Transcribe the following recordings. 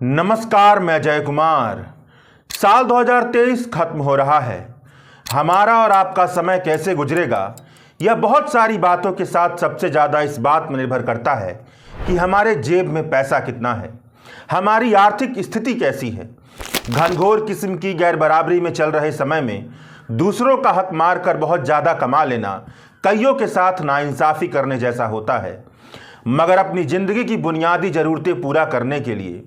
नमस्कार, मैं जय कुमार। साल 2023 खत्म हो रहा है। हमारा और आपका समय कैसे गुजरेगा, यह बहुत सारी बातों के साथ सबसे ज़्यादा इस बात में निर्भर करता है कि हमारे जेब में पैसा कितना है, हमारी आर्थिक स्थिति कैसी है। घनघोर किस्म की गैर बराबरी में चल रहे समय में दूसरों का हक मारकर बहुत ज़्यादा कमा लेना कईयों के साथ नाइंसाफ़ी करने जैसा होता है। मगर अपनी ज़िंदगी की बुनियादी ज़रूरतें पूरा करने के लिए,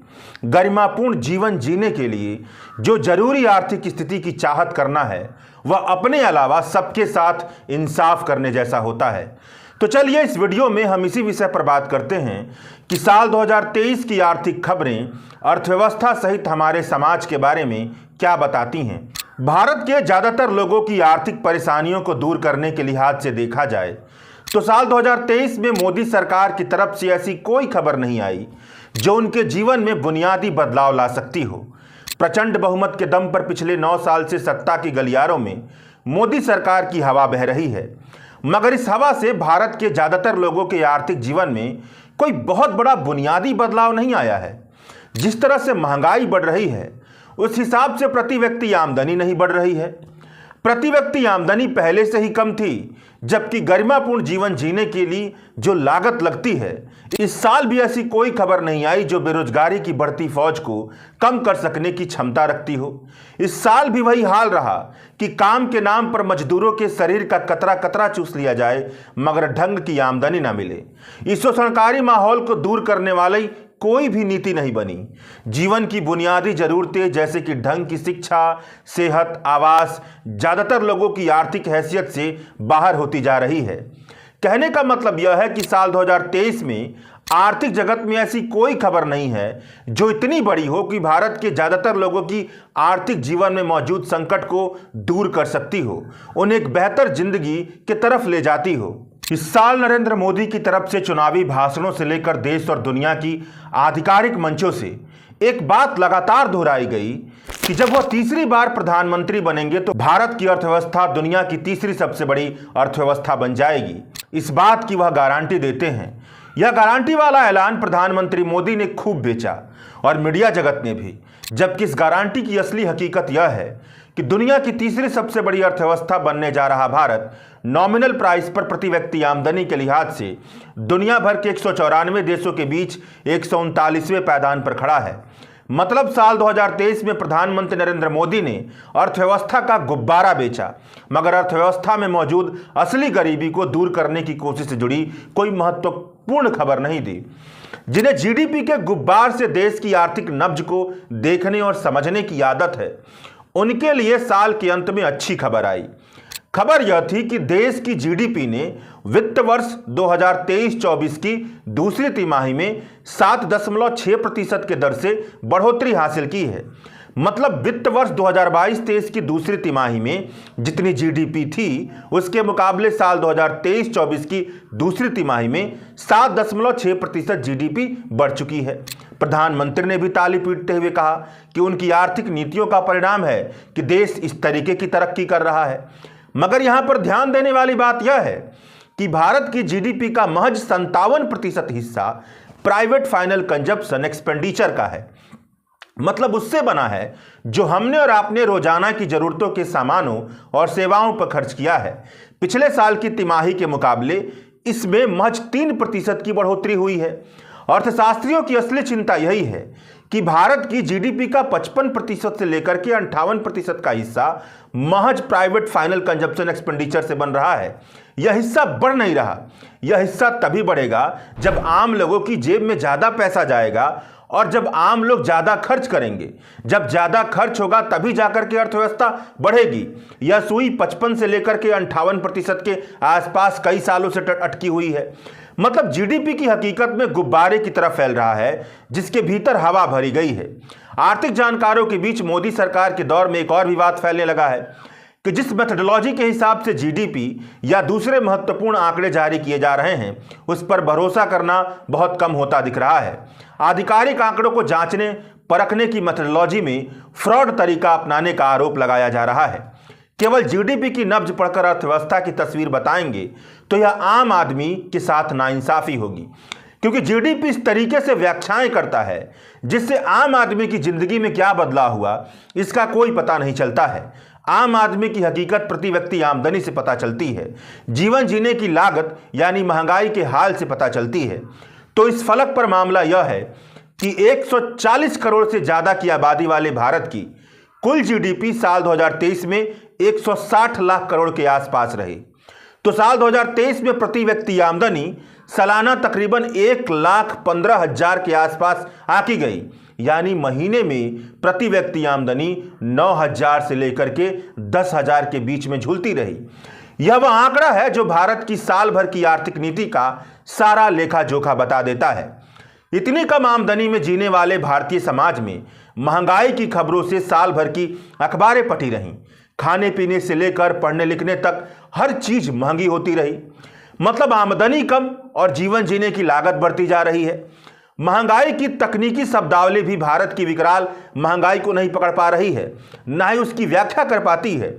गरिमापूर्ण जीवन जीने के लिए जो ज़रूरी आर्थिक स्थिति की चाहत करना है, वह अपने अलावा सबके साथ इंसाफ करने जैसा होता है। तो चलिए इस वीडियो में हम इसी विषय पर बात करते हैं कि साल 2023 की आर्थिक खबरें अर्थव्यवस्था सहित हमारे समाज के बारे में क्या बताती हैं। भारत के ज़्यादातर लोगों की आर्थिक परेशानियों को दूर करने के लिहाज से देखा जाए तो साल 2023 में मोदी सरकार की तरफ से ऐसी कोई खबर नहीं आई जो उनके जीवन में बुनियादी बदलाव ला सकती हो। प्रचंड बहुमत के दम पर पिछले 9 साल से सत्ता की गलियारों में मोदी सरकार की हवा बह रही है, मगर इस हवा से भारत के ज़्यादातर लोगों के आर्थिक जीवन में कोई बहुत बड़ा बुनियादी बदलाव नहीं आया है। जिस तरह से महंगाई बढ़ रही है, उस हिसाब से प्रति व्यक्ति आमदनी नहीं बढ़ रही है। प्रति व्यक्ति आमदनी पहले से ही कम थी, जबकि गरिमापूर्ण जीवन जीने के लिए जो लागत लगती है, इस साल भी ऐसी कोई खबर नहीं आई जो बेरोजगारी की बढ़ती फौज को कम कर सकने की क्षमता रखती हो। इस साल भी वही हाल रहा कि काम के नाम पर मजदूरों के शरीर का कतरा कतरा चूस लिया जाए, मगर ढंग की आमदनी ना मिले। इस शोषणकारी माहौल को दूर करने वाली कोई भी नीति नहीं बनी। जीवन की बुनियादी ज़रूरतें जैसे कि ढंग की शिक्षा, सेहत, आवास ज़्यादातर लोगों की आर्थिक हैसियत से बाहर होती जा रही है। कहने का मतलब यह है कि साल 2023 में आर्थिक जगत में ऐसी कोई खबर नहीं है जो इतनी बड़ी हो कि भारत के ज़्यादातर लोगों की आर्थिक जीवन में मौजूद संकट को दूर कर सकती हो, उन्हें एक बेहतर जिंदगी की तरफ ले जाती हो। इस साल नरेंद्र मोदी की तरफ से चुनावी भाषणों से लेकर देश और दुनिया की आधिकारिक मंचों से एक बात लगातार दोहराई गई कि जब वह तीसरी बार प्रधानमंत्री बनेंगे तो भारत की अर्थव्यवस्था दुनिया की तीसरी सबसे बड़ी अर्थव्यवस्था बन जाएगी। इस बात की वह गारंटी देते हैं। यह गारंटी वाला ऐलान प्रधानमंत्री मोदी ने खूब बेचा और मीडिया जगत ने भी, जबकि इस गारंटी की असली हकीकत यह है कि दुनिया की तीसरी सबसे बड़ी अर्थव्यवस्था बनने जा रहा भारत नॉमिनल प्राइस पर प्रति व्यक्ति आमदनी के लिहाज से दुनिया भर के 194 देशों के बीच 139वें पायदान पर खड़ा है। मतलब साल 2023 में प्रधानमंत्री नरेंद्र मोदी ने अर्थव्यवस्था का गुब्बारा बेचा, मगर अर्थव्यवस्था में मौजूद असली गरीबी को दूर करने की कोशिश से जुड़ी कोई महत्वपूर्ण खबर नहीं दी। जिन्हें जीडीपी के गुब्बार से देश की आर्थिक नब्ज को देखने और समझने की आदत है, उनके लिए साल के अंत में अच्छी खबर आई। खबर यह थी कि देश की जीडीपी ने वित्त वर्ष 2023-24 की दूसरी तिमाही में 7.6% के दर से बढ़ोतरी हासिल की है। मतलब वित्त वर्ष 2022-23 की दूसरी तिमाही में जितनी जीडीपी थी, उसके मुकाबले साल 2023-24 की दूसरी तिमाही में 7.6% जीडीपी बढ़ चुकी है। प्रधानमंत्री ने भी ताली पीटते हुए कहा कि उनकी आर्थिक नीतियों का परिणाम है कि देश इस तरीके की तरक्की कर रहा है। मगर यहां पर ध्यान देने वाली बात यह है कि भारत की जीडीपी का महज 57% हिस्सा प्राइवेट फाइनल कंजप्शन एक्सपेंडिचर का है। मतलब उससे बना है जो हमने और आपने रोजाना की जरूरतों के सामानों और सेवाओं पर खर्च किया है। पिछले साल की तिमाही के मुकाबले इसमें महज 3% की बढ़ोतरी हुई है। अर्थशास्त्रियों की असली चिंता यही है कि भारत की जीडीपी का 55% से लेकर के 58% का हिस्सा महज प्राइवेट फाइनल कंजप्शन एक्सपेंडिचर से बन रहा है। यह हिस्सा बढ़ नहीं रहा। यह हिस्सा तभी बढ़ेगा जब आम लोगों की जेब में ज़्यादा पैसा जाएगा और जब आम लोग ज़्यादा खर्च करेंगे। जब ज़्यादा खर्च होगा तभी जाकर के अर्थव्यवस्था बढ़ेगी। यह सुई 55 से लेकर के 58% के आसपास कई सालों से अटकी हुई है। मतलब जीडीपी की हकीकत में गुब्बारे की तरह फैल रहा है जिसके भीतर हवा भरी गई है। आर्थिक जानकारों के बीच मोदी सरकार के दौर में एक और विवाद फैलने लगा है कि जिस मेथोडोलॉजी के हिसाब से जीडीपी या दूसरे महत्वपूर्ण आंकड़े जारी किए जा रहे हैं, उस पर भरोसा करना बहुत कम होता दिख रहा है। आधिकारिक आंकड़ों को जांचने परखने की मेथोडोलॉजी में फ्रॉड तरीका अपनाने का आरोप लगाया जा रहा है। केवल जीडीपी की नब्ज पढ़कर अर्थव्यवस्था की तस्वीर बताएंगे तो यह आम आदमी के साथ नाइंसाफी होगी। क्योंकि जीडीपी इस तरीके से व्याख्याएं करता है जिससे आम आदमी की जिंदगी में क्या बदलाव हुआ इसका कोई पता नहीं चलता है। आम आदमी की हकीकत प्रति व्यक्ति आमदनी से पता चलती है, जीवन जीने की लागत यानी महंगाई के हाल से पता चलती है। तो इस फलक पर मामला यह है कि 140 करोड़ से ज्यादा की आबादी वाले भारत की कुल जीडीपी साल 2023 में 160 लाख करोड़ के आसपास रही। तो साल 2023 में प्रति व्यक्ति आमदनी सालाना तकरीबन 1,15,000 के आसपास आकी गई, यानी महीने में प्रति व्यक्ति आमदनी 9,000 से लेकर के 10,000 के बीच में झूलती रही। यह वह आंकड़ा है जो भारत की साल भर की आर्थिक नीति का सारा लेखा जोखा बता देता है। इतनी कम आमदनी में जीने वाले भारतीय समाज में महंगाई की खबरों से साल भर की अखबारें पटी रहीं। खाने पीने से लेकर पढ़ने लिखने तक हर चीज महंगी होती रही। मतलब आमदनी कम और जीवन जीने की लागत बढ़ती जा रही है। महंगाई की तकनीकी शब्दावली भी भारत की विकराल महंगाई को नहीं पकड़ पा रही है, न ही उसकी व्याख्या कर पाती है।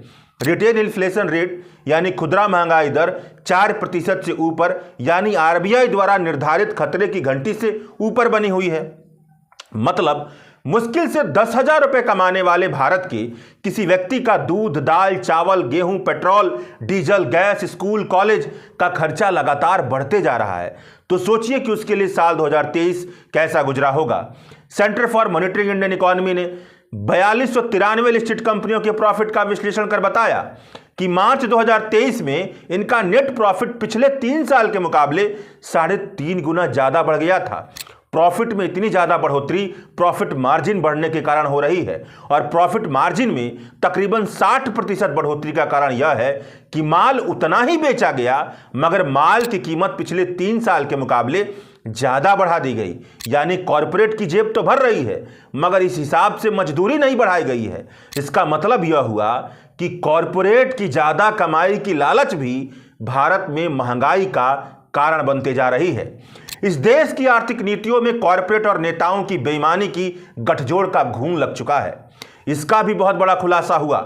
रिटेल इन्फ्लेशन रेट यानी खुदरा महंगाई दर 4% से ऊपर यानी आरबीआई द्वारा निर्धारित खतरे की घंटी से ऊपर बनी हुई है। मतलब मुश्किल से 10,000 रुपए कमाने वाले भारत के किसी व्यक्ति का दूध, दाल, चावल, गेहूं, petrol, diesel, gas, school, college का खर्चा लगातार बढ़ते जा रहा है। तो सोचिए कि उसके लिए साल 2023 कैसा गुजरा होगा। Centre for monitoring Indian economy ने 4293 लिस्टेड कंपनियों के प्रॉफिट का विश्लेषण कर बताया कि मार्च 2023 में इनका नेट प्रॉफिट पिछले 3 साल के मुकाबले 3.5 गुना ज्यादा बढ़ गया था। प्रॉफिट में इतनी ज्यादा बढ़ोतरी प्रॉफिट मार्जिन बढ़ने के कारण हो रही है और प्रॉफिट मार्जिन में तकरीबन 60% बढ़ोतरी का कारण यह है कि माल उतना ही बेचा गया मगर माल की कीमत पिछले 3 साल के मुकाबले ज्यादा बढ़ा दी गई। यानी कॉरपोरेट की जेब तो भर रही है मगर इस हिसाब से मजदूरी नहीं बढ़ाई गई है। इसका मतलब यह हुआ कि कॉरपोरेट की ज्यादा कमाई की लालच भी भारत में महंगाई का कारण बनते जा रही है। इस देश की आर्थिक नीतियों में कॉरपोरेट और नेताओं की बेईमानी की गठजोड़ का घून लग चुका है। इसका भी बहुत बड़ा खुलासा हुआ।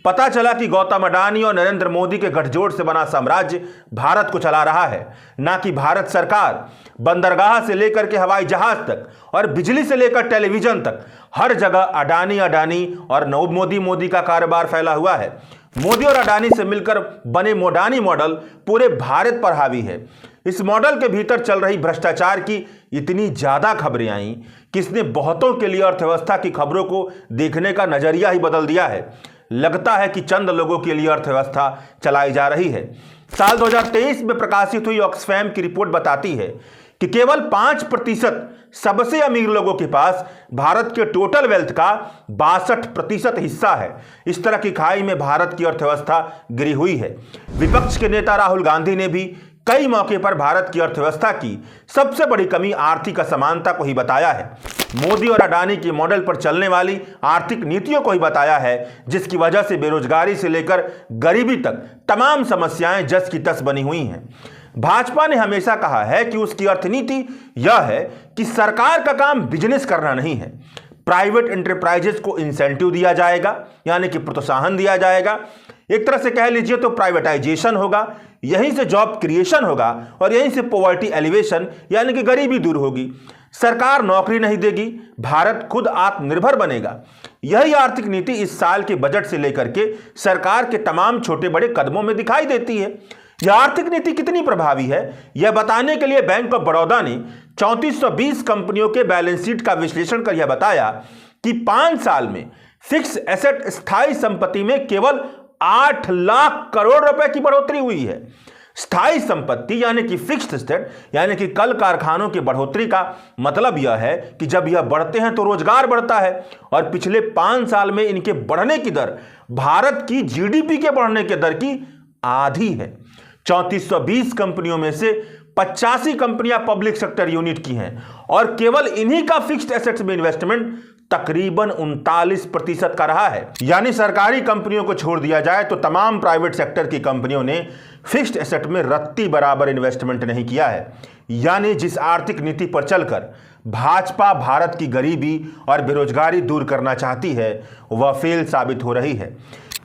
पता चला कि गौतम अडानी और नरेंद्र मोदी के गठजोड़ से बना साम्राज्य भारत को चला रहा है, ना कि भारत सरकार। बंदरगाह से लेकर के हवाई जहाज तक और बिजली से लेकर टेलीविजन तक हर जगह अडानी अडानी और मोदी का कारोबार फैला हुआ है। मोदी और अडानी से मिलकर बने मोडानी मॉडल पूरे भारत पर हावी है। इस मॉडल के भीतर चल रही भ्रष्टाचार की इतनी ज्यादा खबरें आई कि इसने बहुतों के लिए अर्थव्यवस्था की खबरों को देखने का नजरिया ही बदल दिया है। लगता है कि चंद लोगों के लिए अर्थव्यवस्था चलाई जा रही है। साल 2023 में प्रकाशित हुई ऑक्सफैम की रिपोर्ट बताती है कि केवल 5% सबसे अमीर लोगों के पास भारत के टोटल वेल्थ का 62% हिस्सा है। इस तरह की खाई में भारत की अर्थव्यवस्था गिरी हुई है। विपक्ष के नेता राहुल गांधी ने भी कई मौके पर भारत की अर्थव्यवस्था की सबसे बड़ी कमी आर्थिक असमानता को ही बताया है। मोदी और अडानी के मॉडल पर चलने वाली आर्थिक नीतियों को ही बताया है, जिसकी वजह से बेरोजगारी से लेकर गरीबी तक तमाम समस्याएं जस की तस बनी हुई हैं। भाजपा ने हमेशा कहा है कि उसकी अर्थनीति यह है कि सरकार का काम बिजनेस करना नहीं है। प्राइवेट एंटरप्राइजेस को इंसेंटिव दिया जाएगा, यानी कि प्रोत्साहन दिया जाएगा। एक तरह से कह लीजिए तो प्राइवेटाइजेशन होगा, यहीं से जॉब क्रिएशन होगा और यहीं से पॉवर्टी एलिवेशन यानी कि गरीबी दूर होगी। सरकार नौकरी नहीं देगी, भारत खुद आत्मनिर्भर बनेगा। यही आर्थिक नीति इस साल के बजट से लेकर के सरकार के तमाम छोटे बड़े कदमों में दिखाई देती है। यह आर्थिक नीति कितनी प्रभावी है, यह बताने के लिए बैंक ऑफ बड़ौदा ने 3420 कंपनियों के बैलेंस शीट का विश्लेषण कर यह बताया कि 5 साल में फिक्स एसेट स्थायी संपत्ति में केवल 8 लाख करोड़ रुपए की बढ़ोतरी हुई है। स्थायी संपत्ति यानी कि फिक्स्ड एसेट यानी कि कल कारखानों की बढ़ोतरी का मतलब यह है कि जब यह बढ़ते हैं तो रोजगार बढ़ता है और पिछले 5 साल में इनके बढ़ने की दर भारत की जीडीपी के बढ़ने की दर की आधी है। 3420 कंपनियों में से 85 कंपनियां पब्लिक सेक्टर यूनिट की हैं और केवल इन्हीं का फिक्स्ड एसेट्स में इन्वेस्टमेंट तकरीबन 39% का रहा है। यानी सरकारी कंपनियों को छोड़ दिया जाए तो तमाम प्राइवेट सेक्टर की कंपनियों ने फिक्स्ड एसेट में रत्ती बराबर इन्वेस्टमेंट नहीं किया है। यानी जिस आर्थिक नीति पर चलकर भाजपा भारत की गरीबी और बेरोजगारी दूर करना चाहती है वह फेल साबित हो रही है।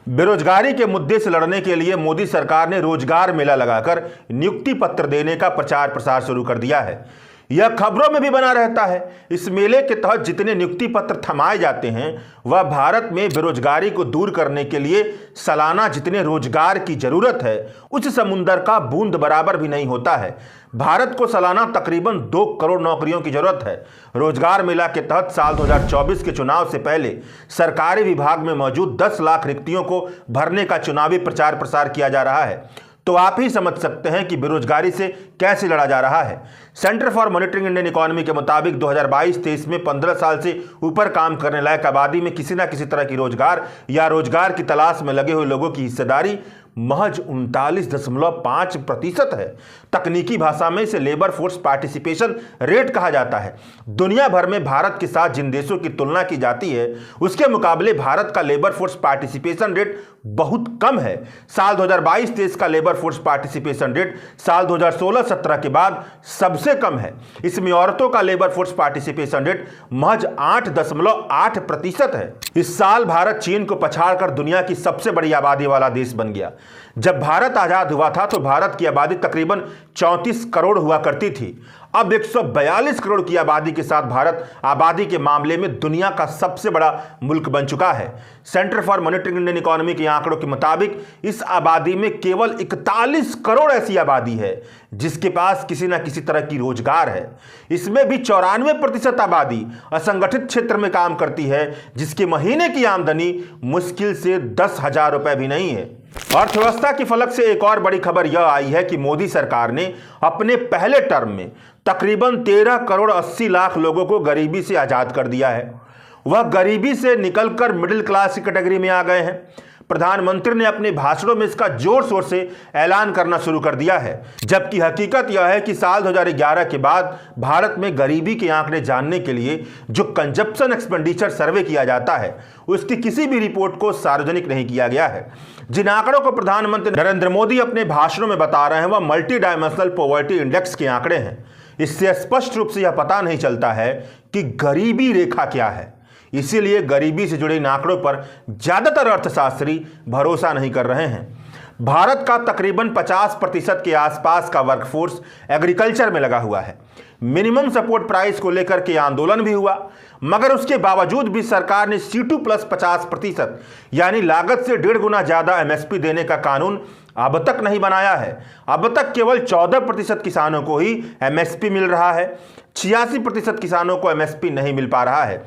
बेरोजगारी के मुद्दे से लड़ने के लिए मोदी सरकार ने रोजगार मेला लगाकर नियुक्ति पत्र देने का प्रचार प्रसार शुरू कर दिया है। यह खबरों में भी बना रहता है। इस मेले के तहत जितने नियुक्ति पत्र थमाए जाते हैं वह भारत में बेरोजगारी को दूर करने के लिए सालाना जितने रोजगार की जरूरत है उस समुंदर का बूंद बराबर भी नहीं होता है। भारत को सालाना तकरीबन 2 करोड़ नौकरियों की जरूरत है। रोजगार मेला के तहत साल 2024 के चुनाव से पहले सरकारी विभाग में मौजूद 10 लाख रिक्तियों को भरने का चुनावी प्रचार प्रसार किया जा रहा है। तो आप ही समझ सकते हैं कि बेरोजगारी से कैसे लड़ा जा रहा है। Centre for monitoring Indian economy के मुताबिक 2022-23 में 15 साल से ऊपर काम करने लायक आबादी में किसी न किसी तरह की रोजगार या रोजगार की तलाश में लगे हुए लोगों की हिस्सेदारी महज 39.5% है। तकनीकी भाषा में इसे लेबर फोर्स पार्टिसिपेशन रेट कहा जाता है। दुनिया भर में भारत के साथ जिन देशों की तुलना की जाती है उसके मुकाबले भारत का लेबर फोर्स पार्टिसिपेशन रेट बहुत कम है। साल 2022-23 का लेबर फोर्स पार्टिसिपेशन रेट साल 2016-17 के बाद सबसे कम है। इसमें औरतों का लेबर फोर्स पार्टिसिपेशन रेट महज 8.8% है। इस साल भारत चीन को पछाड़कर दुनिया की सबसे बड़ी आबादी वाला देश बन गया। जब भारत आजाद हुआ था तो भारत की आबादी तकरीबन 34 करोड़ हुआ करती थी। अब 142 करोड़ की आबादी के साथ भारत आबादी के मामले में दुनिया का सबसे बड़ा मुल्क बन चुका है। Centre for monitoring Indian economy के आंकड़ों के मुताबिक इस आबादी में केवल 41 करोड़ ऐसी आबादी है जिसके पास किसी न किसी तरह की रोजगार है। इसमें भी 94% आबादी असंगठित क्षेत्र में काम करती है जिसके महीने की आमदनी मुश्किल से 10,000 रुपए भी नहीं है। अर्थव्यवस्था की फलक से एक और बड़ी खबर यह आई है कि मोदी सरकार ने अपने पहले टर्म में तकरीबन 13 करोड़ 80 लाख लोगों को गरीबी से आजाद कर दिया है। वह गरीबी से निकलकर मिडिल क्लास की कैटेगरी में आ गए हैं। प्रधानमंत्री ने अपने भाषणों में इसका जोर शोर से ऐलान करना शुरू कर दिया है, जबकि हकीकत यह है कि साल 2011 के बाद भारत में गरीबी के आंकड़े जानने के लिए जो कंजप्शन एक्सपेंडिचर सर्वे किया जाता है उसकी किसी भी रिपोर्ट को सार्वजनिक नहीं किया गया है। जिन आंकड़ों को प्रधानमंत्री नरेंद्र मोदी अपने भाषणों में बता रहे हैं वह मल्टी डायमेंशनल पॉवर्टी इंडेक्स के आंकड़े हैं। इससे स्पष्ट रूप से यह पता नहीं चलता है कि गरीबी रेखा क्या है। इसीलिए गरीबी से जुड़े इन आंकड़ों पर ज्यादातर अर्थशास्त्री भरोसा नहीं कर रहे हैं। भारत का तकरीबन 50% के आसपास का वर्कफोर्स एग्रीकल्चर में लगा हुआ है। मिनिमम सपोर्ट प्राइस को लेकर के आंदोलन भी हुआ, मगर उसके बावजूद भी सरकार ने C2 प्लस 50% यानी लागत से 1.5 गुना ज्यादा MSP देने का कानून अब तक नहीं बनाया है। अब तक केवल 14% किसानों को ही MSP मिल रहा है। 86% किसानों को MSP नहीं मिल पा रहा है।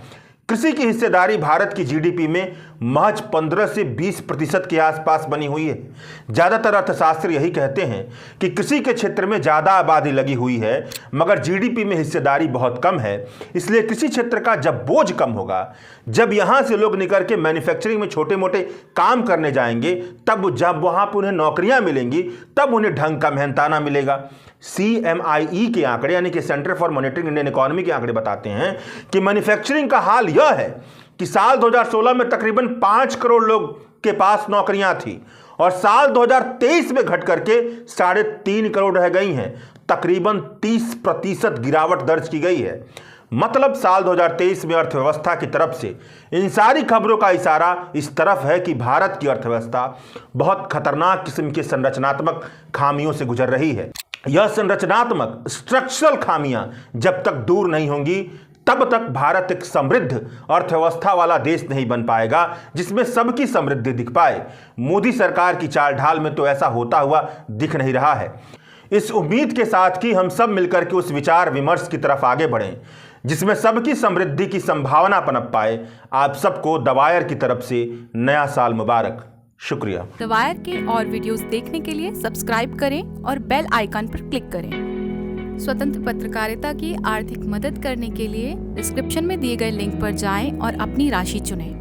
कृषि की हिस्सेदारी भारत की GDP में महज 15 से 20% के आसपास बनी हुई है। ज्यादातर अर्थशास्त्री यही कहते हैं कि कृषि के क्षेत्र में ज्यादा आबादी लगी हुई है मगर GDP में हिस्सेदारी बहुत कम है। इसलिए कृषि क्षेत्र का जब बोझ कम होगा, जब यहां से लोग निकल के मैन्युफैक्चरिंग में छोटे मोटे काम करने जाएंगे, तब जब वहां पर उन्हें नौकरियां मिलेंगी तब उन्हें ढंग का मेहनताना मिलेगा। CMIE के आंकड़े यानी कि centre for monitoring Indian economy के आंकड़े बताते हैं कि मैन्युफैक्चरिंग का हाल यह है कि साल 2016 में तकरीबन 5 करोड़ लोग के पास नौकरियां थी और साल 2023 में घट करके 3.5 करोड़ रह गई हैं। तकरीबन 30% गिरावट दर्ज की गई है। मतलब साल 2023 में अर्थव्यवस्था की तरफ से इन सारी खबरों का इशारा इस तरफ है कि भारत की अर्थव्यवस्था बहुत खतरनाक किस्म के संरचनात्मक खामियों से गुजर रही है। यह संरचनात्मक स्ट्रक्चरल खामियां जब तक दूर नहीं होंगी तब तक भारत एक समृद्ध अर्थव्यवस्था वाला देश नहीं बन पाएगा जिसमें सबकी समृद्धि दिख पाए। मोदी सरकार की चाल ढाल में तो ऐसा होता हुआ दिख नहीं रहा है। इस उम्मीद के साथ कि हम सब मिलकर के उस विचार विमर्श की तरफ आगे बढ़ें जिसमें सबकी समृद्धि की संभावना पनप पाए। आप सबको द वायर की तरफ से नया साल मुबारक। शुक्रिया। द वायर के और वीडियोस देखने के लिए सब्सक्राइब करें और बेल आइकन पर क्लिक करें। स्वतंत्र पत्रकारिता की आर्थिक मदद करने के लिए डिस्क्रिप्शन में दिए गए लिंक पर जाएं और अपनी राशि चुनें।